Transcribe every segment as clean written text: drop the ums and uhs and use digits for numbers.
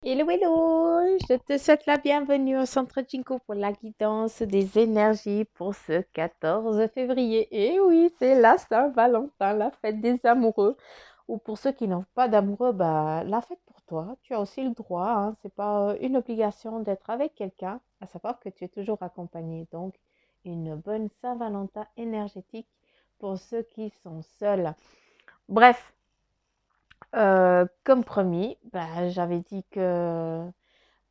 Hello, hello! Je te souhaite la bienvenue au Centre Jinko pour la guidance des énergies pour ce 14 février. Et oui, c'est la Saint-Valentin, la fête des amoureux. Ou pour ceux qui n'ont pas d'amoureux, bah, la fête pour toi. Tu as aussi le droit, hein. C'est pas une obligation d'être avec quelqu'un, à savoir que tu es toujours accompagné. Donc, une bonne Saint-Valentin énergétique pour ceux qui sont seuls. Bref, comme promis, bah, j'avais dit que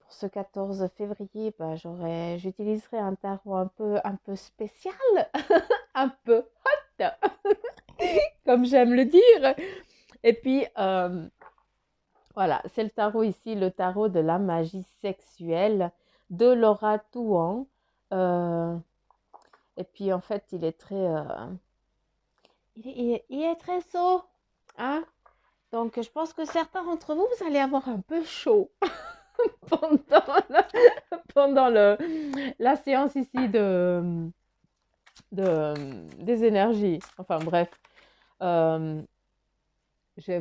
pour ce 14 février, bah, j'utiliserai un tarot un peu spécial, un peu hot, comme j'aime le dire. Et puis, voilà, c'est le tarot ici, le tarot de la magie sexuelle de Laura Touan. Euh, et puis, en fait, il est très chaud, hein? Donc, je pense que certains d'entre vous, vous allez avoir un peu chaud pendant la, la séance ici des énergies. Enfin bref, euh, je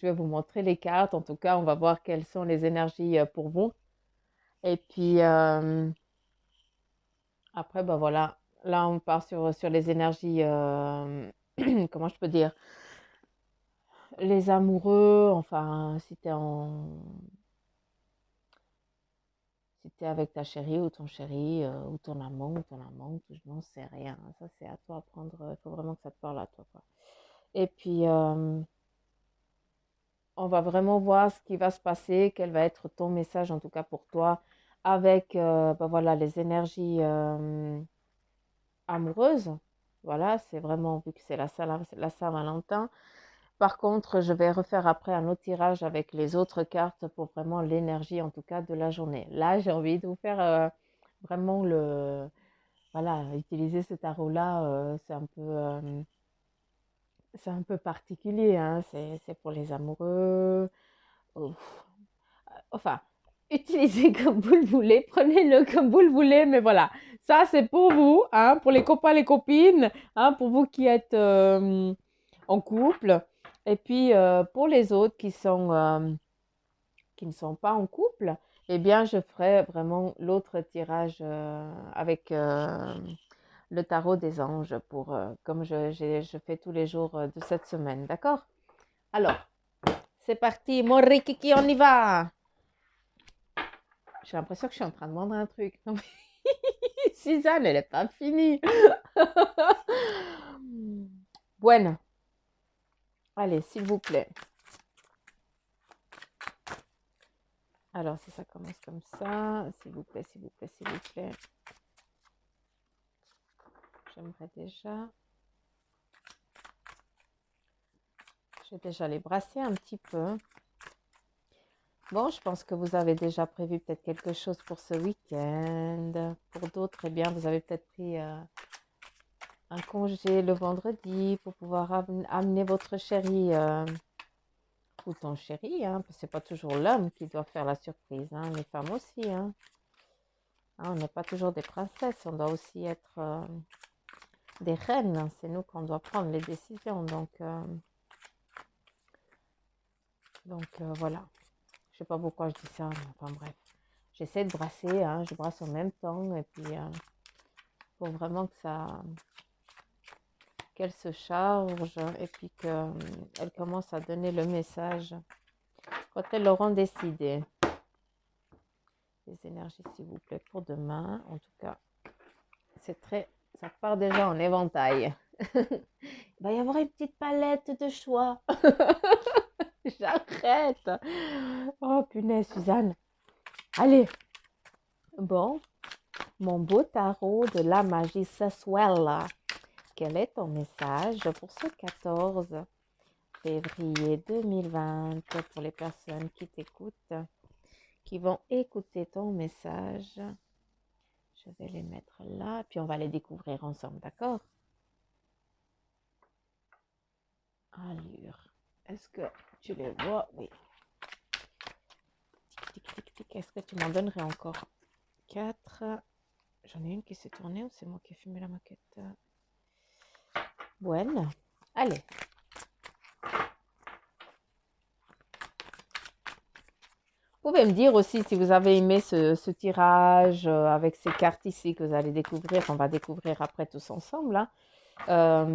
vais vous montrer les cartes. En tout cas, on va voir quelles sont les énergies pour vous. Et puis après, ben voilà, là on part sur les énergies, comment je peux dire, les amoureux. Enfin, si t'es avec ta chérie ou ton chéri, ou ton amant ou ton amante, je n'en sais rien. Ça, c'est à toi à prendre. Il faut vraiment que ça te parle à toi, quoi. Et puis, on va vraiment voir ce qui va se passer, quel va être ton message, en tout cas pour toi, avec ben voilà, les énergies amoureuses. Voilà, c'est vraiment, vu que c'est la Saint-Valentin. Par contre, je vais refaire après un autre tirage avec les autres cartes pour vraiment l'énergie, en tout cas, de la journée. Là, j'ai envie de vous faire vraiment voilà, utiliser ce tarot-là, c'est un peu particulier, hein. C'est pour les amoureux. Ouf. Enfin, utilisez comme vous le voulez, prenez-le comme vous le voulez, mais voilà, ça c'est pour vous, hein, pour les copains, les copines, hein, pour vous qui êtes en couple, et puis pour les autres qui ne sont pas en couple, eh bien je ferai vraiment l'autre tirage avec le tarot des anges, comme je fais tous les jours de cette semaine, d'accord? Alors, c'est parti, mon Rikiki, on y va! J'ai l'impression que je suis en train de vendre un truc. Non, mais Suzanne, elle n'est pas finie. Bueno, allez, s'il vous plaît. Alors, si ça commence comme ça, s'il vous plaît, s'il vous plaît, s'il vous plaît. J'aimerais déjà. Je vais déjà les brasser un petit peu. Bon, je pense que vous avez déjà prévu peut-être quelque chose pour ce week-end. Pour d'autres, eh bien, vous avez peut-être pris un congé le vendredi pour pouvoir amener votre chérie ou ton chéri, hein, parce que c'est pas toujours l'homme qui doit faire la surprise, hein, les femmes aussi, hein. Hein, on n'est pas toujours des princesses, on doit aussi être des reines, hein. C'est nous qu'on doit prendre les décisions, donc voilà. Je sais pas pourquoi je dis ça, mais enfin bref. J'essaie de brasser, hein, je brasse en même temps, et puis pour vraiment qu'elle se charge, et puis qu'elle commence à donner le message quand elles l'auront décidé. Les énergies, s'il vous plaît, pour demain. En tout cas, ça part déjà en éventail. Il va y avoir une petite palette de choix. J'arrête. Oh punaise, Suzanne. Allez. Bon, mon beau tarot de la magie sexuelle. Quel est ton message pour ce 14 février 2020 pour les personnes qui t'écoutent, qui vont écouter ton message? Je vais les mettre là, puis on va les découvrir ensemble, d'accord? Allure. Est-ce que tu les vois? Oui. Tic, tic, tic, tic. Est-ce que tu m'en donnerais encore 4? J'en ai une qui s'est tournée ou c'est moi qui ai fumé la maquette? Bueno. Allez. Vous pouvez me dire aussi si vous avez aimé ce tirage avec ces cartes ici que vous allez découvrir, qu'on va découvrir après tous ensemble, hein.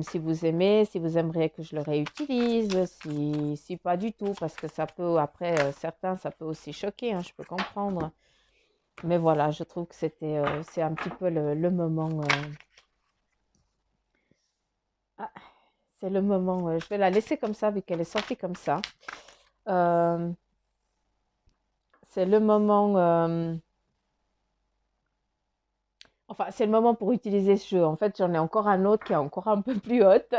Si vous aimez, si vous aimeriez que je le réutilise, si pas du tout, parce que ça peut, après, certains, ça peut aussi choquer, hein, je peux comprendre. Mais voilà, je trouve que c'est un petit peu le moment. Ah, c'est le moment. Je vais la laisser comme ça, vu qu'elle est sortie comme ça. Euh, c'est le moment. Enfin, c'est le moment pour utiliser ce jeu. En fait, j'en ai encore un autre qui est encore un peu plus haute.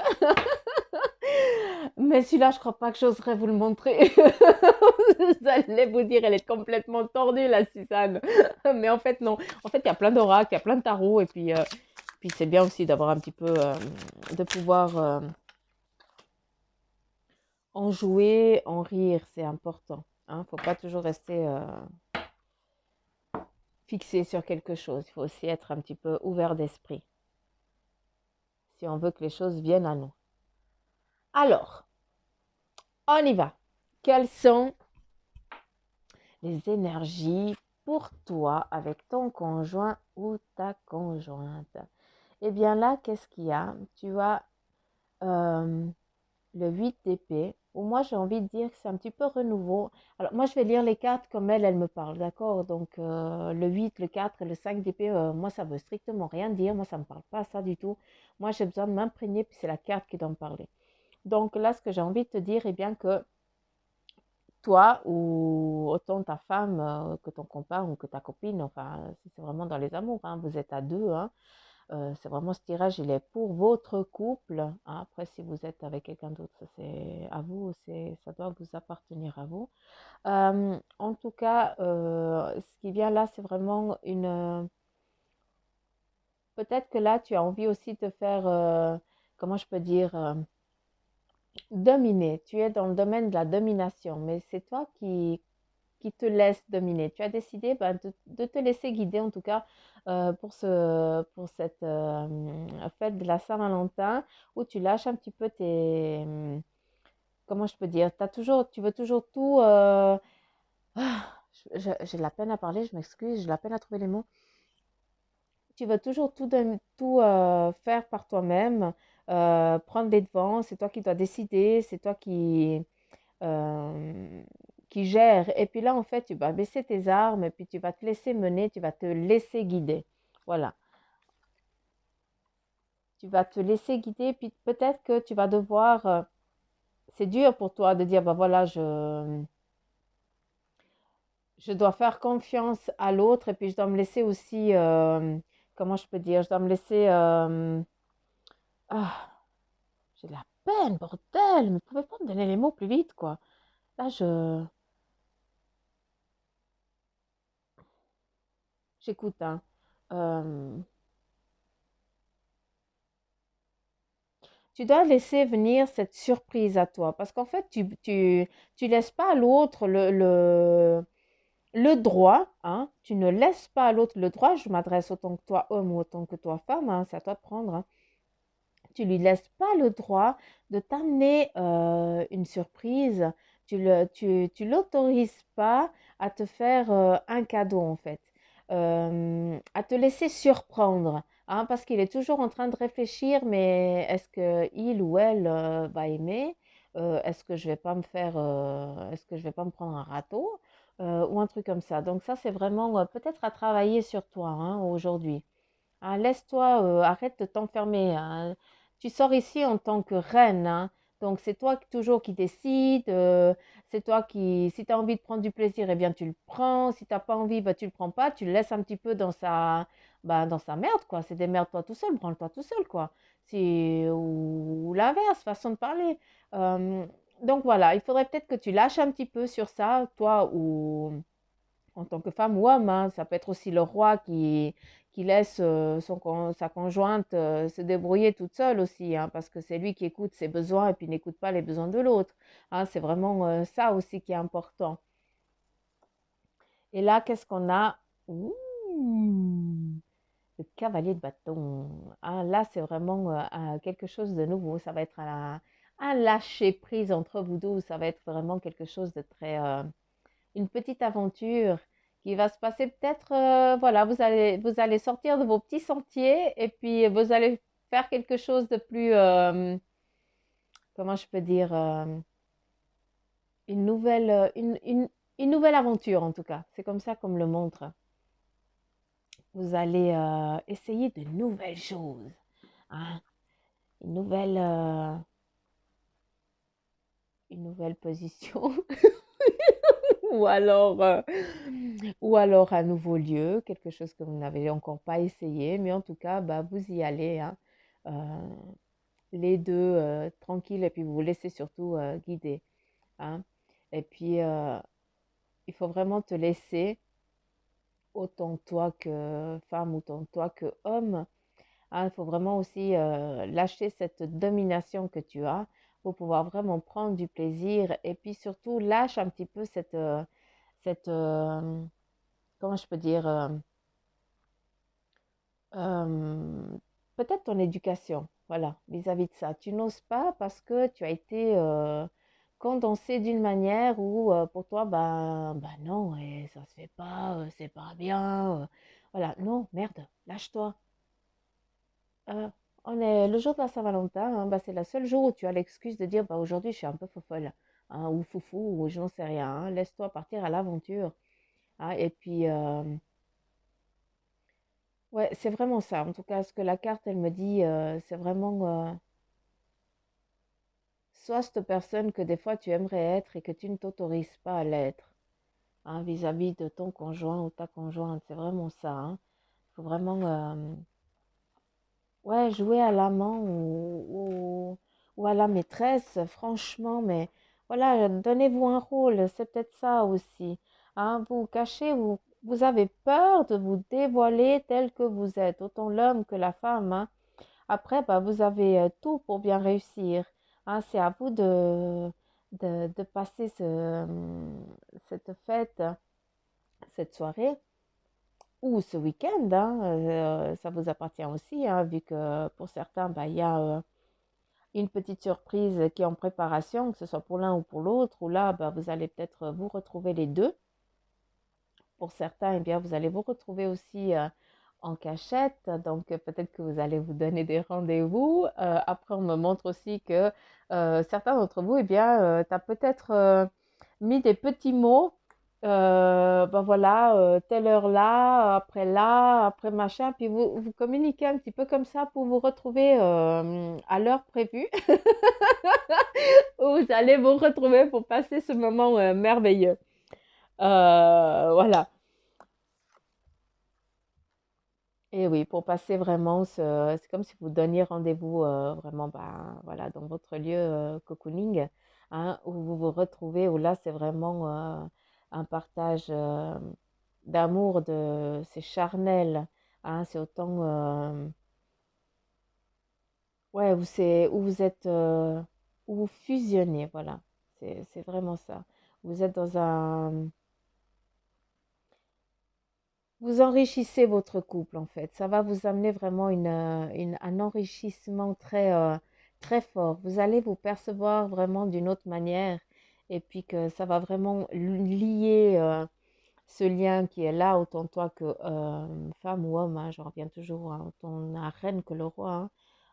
Mais celui-là, je crois pas que j'oserais vous le montrer. Vous allez vous dire, elle est complètement tordue, la Suzanne. Mais en fait, non. En fait, il y a plein d'oracles, il y a plein de tarots. Et puis c'est bien aussi d'avoir un petit peu, de pouvoir en jouer, en rire. C'est important. Hein. Faut pas toujours rester fixé sur quelque chose. Il faut aussi être un petit peu ouvert d'esprit si on veut que les choses viennent à nous. Alors, on y va. Quelles sont les énergies pour toi avec ton conjoint ou ta conjointe? Eh bien là, qu'est-ce qu'il y a? Tu as euh, le 8 d'épée, ou moi j'ai envie de dire que c'est un petit peu renouveau. Alors moi je vais lire les cartes comme elle me parle, d'accord? Donc le 8, le 4 et le 5 d'épée, moi ça veut strictement rien dire, moi ça ne me parle pas ça du tout. Moi j'ai besoin de m'imprégner, puis c'est la carte qui doit me parler. Donc là, ce que j'ai envie de te dire, eh bien que toi ou autant ta femme que ton copain ou que ta copine, enfin, si c'est vraiment dans les amours, hein, vous êtes à deux, hein, c'est vraiment ce tirage, il est pour votre couple, hein. Après, si vous êtes avec quelqu'un d'autre, ça c'est à vous, ça doit vous appartenir à vous. En tout cas, ce qui vient là, c'est vraiment peut-être que là, tu as envie aussi de faire, comment je peux dire, dominer. Tu es dans le domaine de la domination, mais c'est toi qui te laisse dominer. Tu as décidé de te laisser guider, en tout cas, pour cette fête de la Saint-Valentin, où tu lâches un petit peu comment je peux dire, tu veux toujours tout. J'ai de la peine à parler, je m'excuse, j'ai de la peine à trouver les mots. Tu veux toujours tout faire par toi-même, prendre les devants, c'est toi qui dois décider, c'est toi euh, qui gère. Et puis là, en fait, tu vas baisser tes armes et puis tu vas te laisser mener, tu vas te laisser guider. Voilà. Tu vas te laisser guider, puis peut-être que tu vas devoir. C'est dur pour toi de dire, bah voilà, je dois faire confiance à l'autre et puis je dois me laisser aussi. Comment je peux dire? Je dois me laisser. Ah, j'ai de la peine, bordel! Mais vous pouvez pas me donner les mots plus vite, quoi. Là, j'écoute, hein. Euh, Tu dois laisser venir cette surprise à toi parce qu'en fait, tu laisses pas à l'autre le droit, hein, tu ne laisses pas à l'autre le droit, je m'adresse autant que toi homme ou autant que toi femme, hein, c'est à toi de prendre, hein. Tu lui laisses pas le droit de t'amener une surprise, tu l'autorises pas à te faire un cadeau en fait, à te laisser surprendre. Hein, parce qu'il est toujours en train de réfléchir, mais est-ce que il ou elle va aimer? Est-ce que je vais pas me faire, est-ce que je vais pas me prendre un râteau ou un truc comme ça. Donc ça, c'est vraiment peut-être à travailler sur toi hein, aujourd'hui. Hein, laisse-toi, arrête de t'enfermer, hein. Tu sors ici en tant que reine, hein. Donc c'est toi toujours qui décides. C'est toi qui, si tu as envie de prendre du plaisir, eh bien tu le prends. Si tu n'as pas envie, bah, tu le prends pas. Tu le laisses un petit peu dans sa merde, quoi. C'est démerde-toi tout seul, branle-toi tout seul, quoi. Ou l'inverse, façon de parler. Euh, donc voilà, il faudrait peut-être que tu lâches un petit peu sur ça, toi ou en tant que femme ou homme, hein. Ça peut être aussi le roi qui laisse sa conjointe se débrouiller toute seule aussi, hein, parce que c'est lui qui écoute ses besoins et puis n'écoute pas les besoins de l'autre. Hein, c'est vraiment ça aussi qui est important. Et là, qu'est-ce qu'on a? Ouh, le cavalier de bâton. Ah, là, c'est vraiment quelque chose de nouveau. Ça va être un lâcher prise entre vous deux. Ça va être vraiment quelque chose de très une petite aventure qui va se passer peut-être, voilà, vous allez sortir de vos petits sentiers et puis vous allez faire quelque chose de plus, comment je peux dire, une nouvelle, une nouvelle aventure en tout cas. C'est comme ça qu'on me le montre. Vous allez essayer de nouvelles choses, hein, une nouvelle, euh, une nouvelle position ou ou alors un nouveau lieu, quelque chose que vous n'avez encore pas essayé, mais en tout cas, bah, vous y allez, hein, euh, les deux tranquilles et puis vous vous laissez surtout guider, hein. Et puis, il faut vraiment te laisser, autant toi que femme, autant toi que homme, hein. Il faut vraiment aussi lâcher cette domination que tu as pour pouvoir vraiment prendre du plaisir et puis surtout lâche un petit peu cette comment je peux dire, euh, peut-être ton éducation, voilà, vis-à-vis de ça. Tu n'oses pas parce que tu as été condensé d'une manière où pour toi, ben non, ça se fait pas, c'est pas bien. Voilà, non, merde, lâche-toi. Euh, on est le jour de la Saint-Valentin, hein, bah, c'est le seul jour où tu as l'excuse de dire bah, aujourd'hui je suis un peu fofolle, hein, ou foufou, ou je n'en sais rien, hein. Laisse-toi partir à l'aventure, hein. Et puis, ouais, c'est vraiment ça. En tout cas, ce que la carte, elle me dit, c'est vraiment soit cette personne que des fois tu aimerais être et que tu ne t'autorises pas à l'être, hein, vis-à-vis de ton conjoint ou ta conjointe. C'est vraiment ça, hein. Il faut vraiment ouais, jouer à l'amant ou à la maîtresse, franchement, mais voilà, donnez-vous un rôle, c'est peut-être ça aussi, hein. Vous vous cachez, vous avez peur de vous dévoiler tel que vous êtes, autant l'homme que la femme, hein. Après, bah, vous avez tout pour bien réussir, hein. C'est à vous de passer cette fête, cette soirée ou ce week-end, hein, ça vous appartient aussi, hein, vu que pour certains, bah, il y a une petite surprise qui est en préparation, que ce soit pour l'un ou pour l'autre, où là, bah, vous allez peut-être vous retrouver les deux. Pour certains, eh bien, vous allez vous retrouver aussi en cachette, donc peut-être que vous allez vous donner des rendez-vous. Après, on me montre aussi que certains d'entre vous, eh bien, tu as peut-être mis des petits mots, ben voilà, telle heure là, après machin, puis vous communiquez un petit peu comme ça pour vous retrouver à l'heure prévue, où vous allez vous retrouver pour passer ce moment merveilleux. Voilà. Et oui, pour passer vraiment c'est comme si vous donniez rendez-vous vraiment, ben, voilà, dans votre lieu cocooning, hein, où vous vous retrouvez, où là, c'est vraiment un partage d'amour, c'est charnel, hein, c'est autant, ouais, où vous êtes, où vous fusionnez, voilà, c'est vraiment ça. Vous êtes dans un, vous enrichissez votre couple en fait. Ça va vous amener vraiment un enrichissement très fort. Vous allez vous percevoir vraiment d'une autre manière et puis que ça va vraiment lier ce lien qui est là, autant toi que femme ou homme, hein, je reviens toujours, hein, autant la reine que le roi,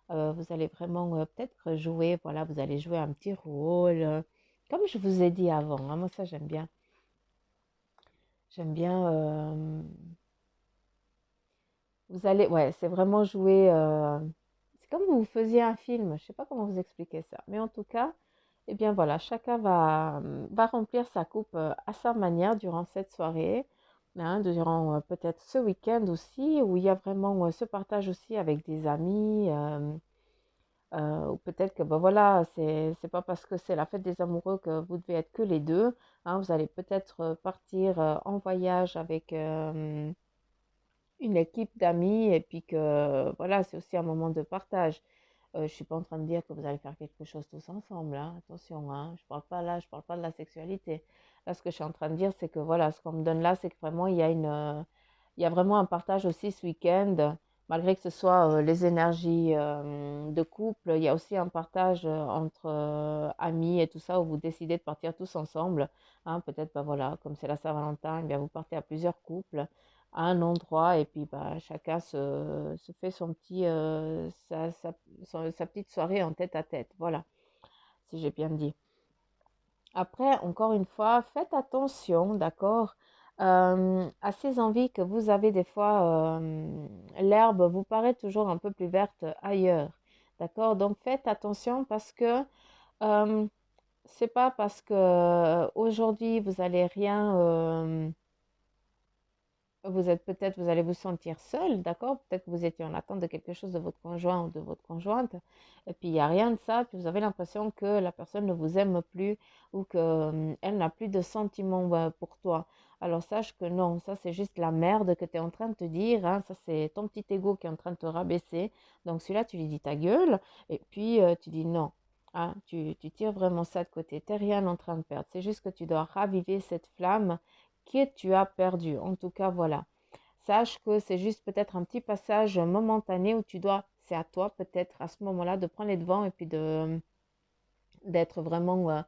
hein. Vous allez vraiment peut-être jouer, voilà, vous allez jouer un petit rôle, comme je vous ai dit avant, hein. Moi ça j'aime bien. J'aime bien. Vous allez, ouais, c'est vraiment jouer. C'est comme vous faisiez un film. Je sais pas comment vous expliquer ça, mais en tout cas, eh bien voilà, chacun va remplir sa coupe à sa manière durant cette soirée, hein, durant peut-être ce week-end aussi, où il y a vraiment ce partage aussi avec des amis. Ou peut-être que ben voilà, c'est pas parce que c'est la fête des amoureux que vous devez être que les deux, hein. Vous allez peut-être partir en voyage avec une équipe d'amis et puis que voilà, c'est aussi un moment de partage. Je ne suis pas en train de dire que vous allez faire quelque chose tous ensemble, hein. Attention, hein. Je parle pas là, je parle pas de la sexualité. Là, ce que je suis en train de dire, c'est que voilà, ce qu'on me donne là, c'est que vraiment, il y a vraiment un partage aussi ce week-end malgré que ce soit les énergies de couple, il y a aussi un partage entre amis et tout ça, où vous décidez de partir tous ensemble. Hein, peut-être, bah voilà, comme c'est la Saint-Valentin, eh bien vous partez à plusieurs couples à un endroit et puis bah, chacun se fait son petit, sa petite soirée en tête à tête. Voilà, si j'ai bien dit. Après, encore une fois, faites attention, d'accord, à ces envies que vous avez des fois. L'herbe vous paraît toujours un peu plus verte ailleurs, d'accord? Donc faites attention parce que euh, c'est pas parce que aujourd'hui vous allez rien, vous êtes peut-être, vous allez vous sentir seul, d'accord? Peut-être que vous étiez en attente de quelque chose de votre conjoint ou de votre conjointe, et puis il n'y a rien de ça, puis vous avez l'impression que la personne ne vous aime plus ou qu'elle n'a plus de sentiments pour toi. Alors sache que non, ça c'est juste la merde que tu es en train de te dire, hein, ça c'est ton petit ego qui est en train de te rabaisser. Donc celui-là, tu lui dis ta gueule, et puis tu dis non. Hein, tu tires vraiment ça de côté. Tu n'es rien en train de perdre. C'est juste que tu dois raviver cette flamme que tu as perdu. En tout cas, voilà. Sache que c'est juste peut-être un petit passage momentané où tu dois, c'est à toi peut-être à ce moment-là de prendre les devants et puis d'être vraiment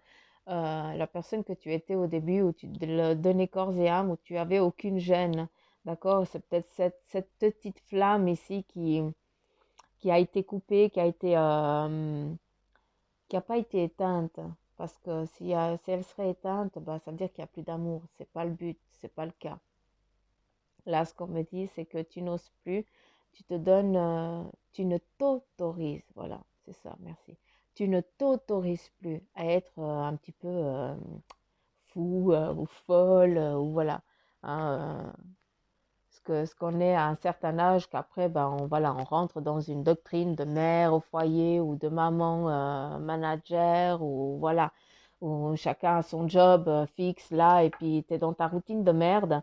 la personne que tu étais au début, où tu le donnais corps et âme, où tu avais aucune gêne. D'accord? C'est peut-être cette petite flamme ici qui a été coupée, qui a pas été éteinte. Parce que si elle serait éteinte, bah, ça veut dire qu'il n'y a plus d'amour. C'est pas le but, c'est pas le cas. Là, ce qu'on me dit, c'est que tu n'oses plus, tu te donnes, tu ne t'autorises, voilà, c'est ça, merci. Tu ne t'autorises plus à être un petit peu fou ou folle ou voilà. Hein, ce qu'on est à un certain âge, qu'après, ben, voilà, on rentre dans une doctrine de mère au foyer ou de maman manager ou voilà, où chacun a son job fixe là et puis tu es dans ta routine de merde.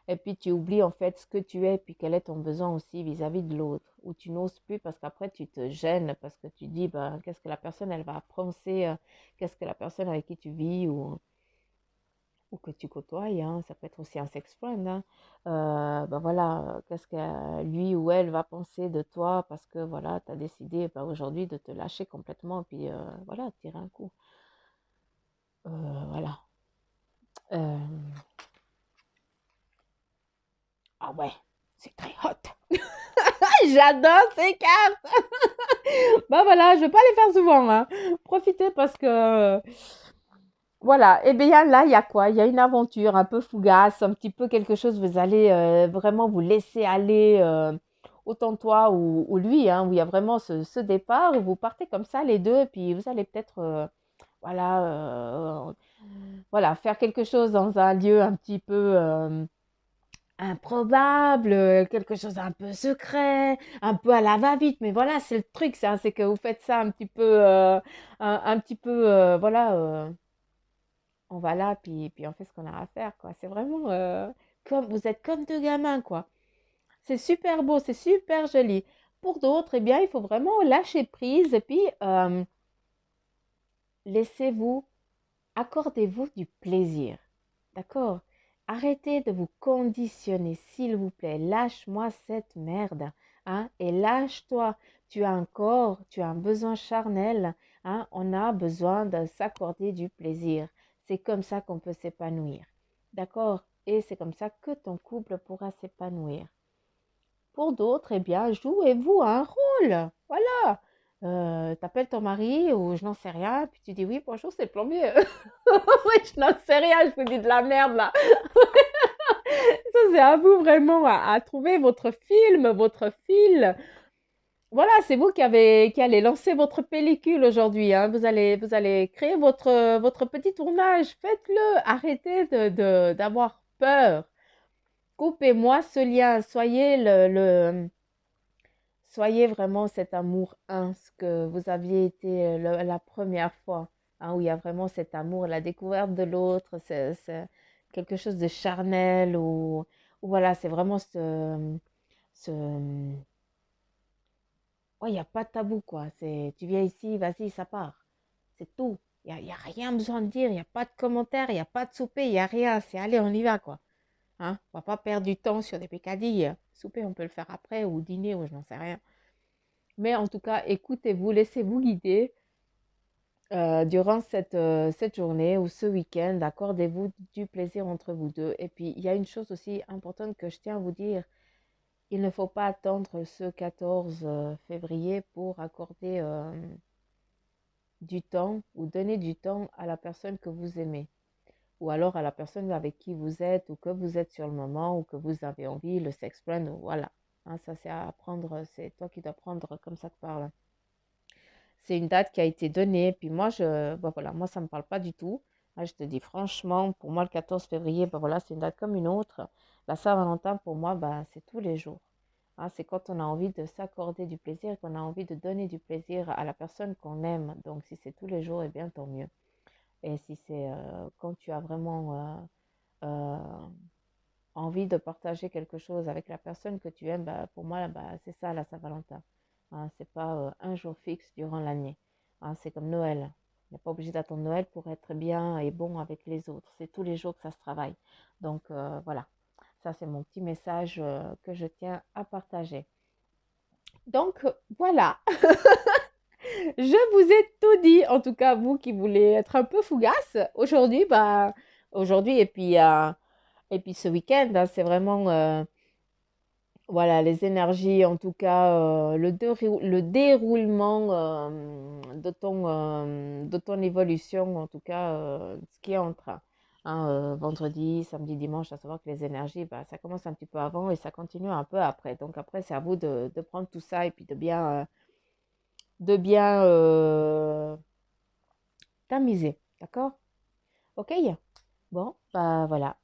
Et puis tu oublies en fait ce que tu es, puis quel est ton besoin aussi vis-à-vis de l'autre, où tu n'oses plus parce qu'après tu te gênes, parce que tu dis, ben, qu'est-ce que la personne elle va penser, qu'est-ce que la personne avec qui tu vis ou que tu côtoies, hein, ça peut être aussi un sex friend, hein, ben voilà, qu'est-ce que lui ou elle va penser de toi parce que voilà, tu as décidé ben, aujourd'hui de te lâcher complètement et puis voilà, tirer un coup. Voilà. Euh, ah ouais, c'est très hot. J'adore ces cartes. Bah voilà, je vais pas les faire souvent, hein. Profitez parce que voilà. Et bien là, il y a quoi? Il y a une aventure un peu fougace, un petit peu quelque chose. Vous allez vraiment vous laisser aller, autant toi ou lui, hein, où il y a vraiment ce départ où vous partez comme ça les deux, et puis vous allez peut-être voilà, voilà, faire quelque chose dans un lieu un petit peu improbable, quelque chose un peu secret, un peu à la va-vite. Mais voilà, c'est le truc, ça, c'est que vous faites ça un petit peu, un petit peu, voilà, on va là, puis on fait ce qu'on a à faire, quoi. C'est vraiment comme, vous êtes comme deux gamins, quoi. C'est super beau, c'est super joli. Pour d'autres, eh bien, il faut vraiment lâcher prise et puis laissez-vous, accordez-vous du plaisir. D'accord? Arrêtez de vous conditionner, s'il vous plaît. Lâche-moi cette merde. Hein, et lâche-toi. Tu as un corps, tu as un besoin charnel. Hein, on a besoin de s'accorder du plaisir. C'est comme ça qu'on peut s'épanouir. D'accord? Et c'est comme ça que ton couple pourra s'épanouir. Pour d'autres, eh bien, jouez-vous un rôle. Voilà. T'appelles ton mari ou je n'en sais rien, puis tu dis oui, bonjour, c'est le plombier. Oui, je n'en sais rien, je vous dis de la merde là. Ça, c'est à vous vraiment à trouver votre film, votre fil. Voilà, c'est vous qui allez lancer votre pellicule aujourd'hui. Hein. Vous allez créer votre petit tournage. Faites-le. Arrêtez d'avoir peur. Coupez-moi ce lien. Soyez vraiment cet amour un, ce que vous aviez été la première fois, hein, où il y a vraiment cet amour, la découverte de l'autre, c'est quelque chose de charnel, ou voilà, c'est vraiment ce ouais, il n'y a pas de tabou, quoi. Tu viens ici, vas-y, ça part. C'est tout. Il y a rien besoin de dire, il n'y a pas de commentaires, il n'y a pas de souper, il n'y a rien. C'est allez, on y va, quoi. Hein? On va pas perdre du temps sur des pécadilles. Souper, on peut le faire après ou dîner ou je n'en sais rien. Mais en tout cas, écoutez-vous, laissez-vous guider durant cette journée ou ce week-end. Accordez-vous du plaisir entre vous deux. Et puis, il y a une chose aussi importante que je tiens à vous dire. Il ne faut pas attendre ce 14 février pour accorder du temps ou donner du temps à la personne que vous aimez. Ou alors à la personne avec qui vous êtes ou que vous êtes sur le moment ou que vous avez envie, le sex friend, voilà. Hein, ça, c'est à prendre, c'est toi qui dois prendre comme ça te parle. C'est une date qui a été donnée, puis moi, bah voilà, moi, ça ne me parle pas du tout. Moi, je te dis franchement, pour moi, le 14 février, bah voilà, c'est une date comme une autre. La Saint-Valentin, pour moi, bah, c'est tous les jours. Hein, c'est quand on a envie de s'accorder du plaisir, qu'on a envie de donner du plaisir à la personne qu'on aime. Donc, si c'est tous les jours, eh bien, tant mieux. Et si c'est quand tu as vraiment euh, envie de partager quelque chose avec la personne que tu aimes, bah, pour moi, bah, c'est ça la Saint-Valentin. Hein, c'est pas un jour fixe durant l'année. Hein, c'est comme Noël. Il n'est pas obligé d'attendre Noël pour être bien et bon avec les autres. C'est tous les jours que ça se travaille. Donc voilà, ça c'est mon petit message que je tiens à partager. Donc voilà, je vous ai tout dit. En tout cas, vous qui voulez être un peu fougasse aujourd'hui, bah aujourd'hui et puis ce week-end, hein, c'est vraiment voilà, les énergies, en tout cas, le déroulement de ton évolution, en tout cas, ce qui est en train. Hein, vendredi, samedi, dimanche, à savoir que les énergies, bah, ça commence un petit peu avant et ça continue un peu après. Donc après, c'est à vous de prendre tout ça et puis de bien tamiser. D'accord? Ok? Bon, bah voilà,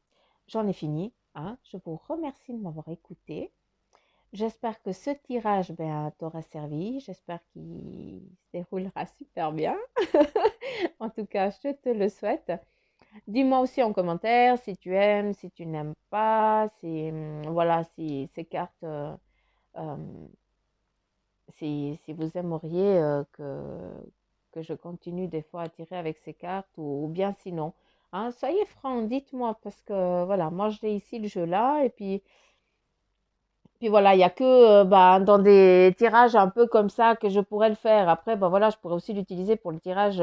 j'en ai fini. Hein. Je vous remercie de m'avoir écouté. J'espère que ce tirage t'aura servi. J'espère qu'il se déroulera super bien. En tout cas, je te le souhaite. Dis-moi aussi en commentaire si tu aimes, si tu n'aimes pas, voilà, si ces cartes, euh, si vous aimeriez que je continue des fois à tirer avec ces cartes ou bien sinon. Hein, soyez francs, dites-moi parce que voilà, moi j'ai ici le jeu là et puis voilà, il n'y a que bah, dans des tirages un peu comme ça que je pourrais le faire. Après, bah, voilà, je pourrais aussi l'utiliser pour le tirage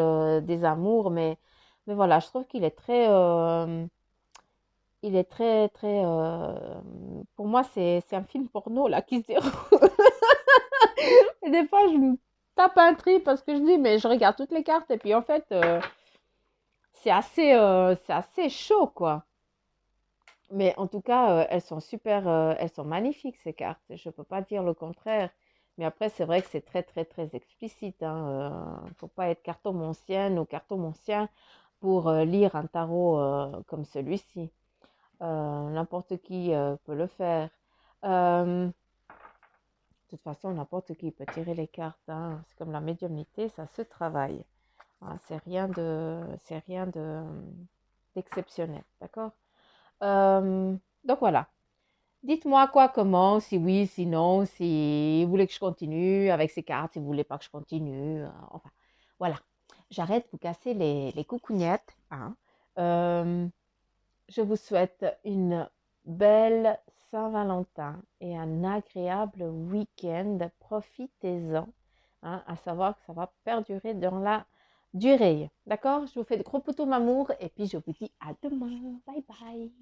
des amours, mais voilà, je trouve qu'il est très, pour moi, c'est un film porno là qui se déroule. Et des fois, je me tape un tri parce que je dis, mais je regarde toutes les cartes et puis en fait, c'est assez chaud, quoi. Mais en tout cas, elles sont super, elles sont magnifiques ces cartes. Je ne peux pas dire le contraire. Mais après, c'est vrai que c'est très, très, très explicite. Hein. Il ne faut pas être cartomancienne ou cartomancien pour lire un tarot comme celui-ci. N'importe qui peut le faire. De toute façon, n'importe qui peut tirer les cartes. Hein. C'est comme la médiumnité, ça se travaille. Hein. C'est rien d'exceptionnel. D'accord? Euh, donc voilà. Dites-moi quoi, comment, si oui, si non, si vous voulez que je continue avec ces cartes, si vous voulez pas que je continue. Enfin, voilà. J'arrête de vous casser les coucougnettes. Hein. Euh, je vous souhaite une belle Saint-Valentin et un agréable week-end. Profitez-en. Hein, à savoir que ça va perdurer dans la durée. D'accord? Je vous fais de gros poutous m'amour et puis je vous dis à demain. Bye bye.